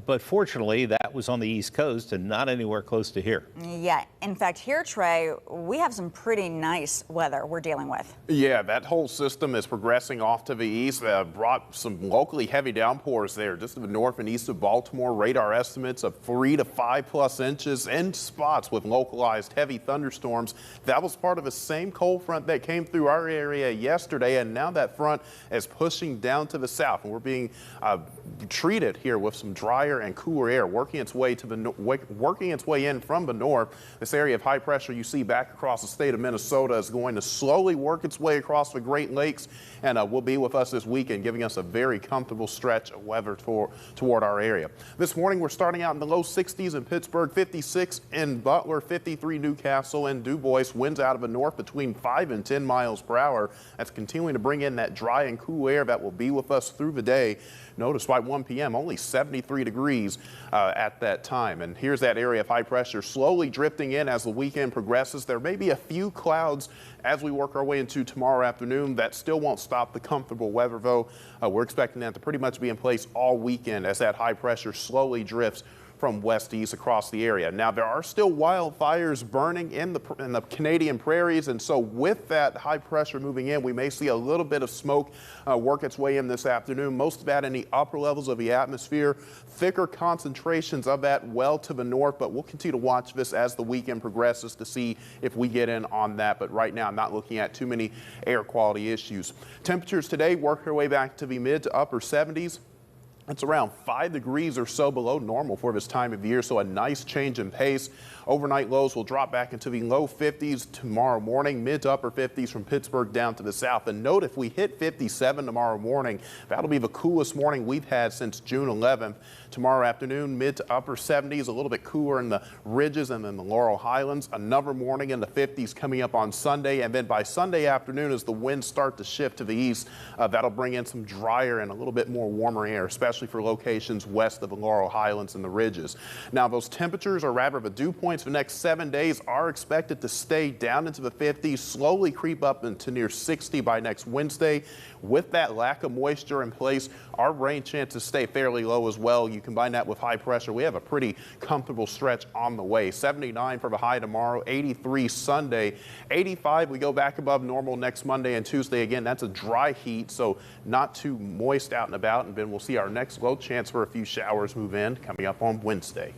but fortunately that was on the East Coast and not anywhere close to here. Yeah, in fact, here, Trey, we have some pretty nice weather we're dealing with. Yeah, that whole system is progressing off to the east. Brought some locally heavy downpours there just to the north and east of Baltimore. Radar estimates of 3 to 5+ inches in spots with localized heavy thunderstorms. That was part of the same cold front that came through our area yesterday, and now that front is pushing down to the south, and we're being treated here with some drier and cooler air working its way in from the north. This area of high pressure you see back across the state of Minnesota is going to slowly work its way across the Great Lakes, and will be with us this weekend, giving us a very comfortable stretch of weather toward our area. This morning we're starting out in the low 60s in Pittsburgh, 56 in Butler, 53 Newcastle and Du Bois. Winds out of the north between 5 and 10 miles per hour. That's continuing to bring in that dry and cool air that will be with us through the day. Notice by 1 p.m. only 73 degrees at that time. And here's that area of high pressure slowly drifting in as the weekend progresses. There may be a few clouds as we work our way into tomorrow afternoon. That still won't stop the comfortable weather, though. We're expecting that to pretty much be in place all weekend as that high pressure slowly drifts from west to east across the area. Now, there are still wildfires burning in the Canadian prairies, and so with that high pressure moving in, we may see a little bit of smoke work its way in this afternoon. Most of that in the upper levels of the atmosphere. Thicker concentrations of that well to the north, but we'll continue to watch this as the weekend progresses to see if we get in on that. But right now, I'm not looking at too many air quality issues. Temperatures today work their way back to the mid to upper 70s. It's around 5 degrees or so below normal for this time of year, so a nice change in pace. Overnight lows will drop back into the low 50s tomorrow morning, mid to upper 50s from Pittsburgh down to the south. And note, if we hit 57 tomorrow morning, that'll be the coolest morning we've had since June 11th. Tomorrow afternoon, mid to upper 70s, a little bit cooler in the ridges and then the Laurel Highlands. Another morning in the 50s coming up on Sunday. And then by Sunday afternoon, as the winds start to shift to the east, that'll bring in some drier and a little bit more warmer air, especially for locations west of the Laurel Highlands and the ridges. Now, those temperatures, or rather the dew points for the next 7 days, are expected to stay down into the 50s, slowly creep up into near 60 by next Wednesday. With that lack of moisture in place, our rain chances stay fairly low as well. You combine that with high pressure, we have a pretty comfortable stretch on the way. 79 for the high tomorrow, 83 Sunday, 85 we go back above normal next Monday and Tuesday. Again, that's a dry heat, so not too moist out and about, and then we'll see our next low chance for a few showers move in coming up on Wednesday.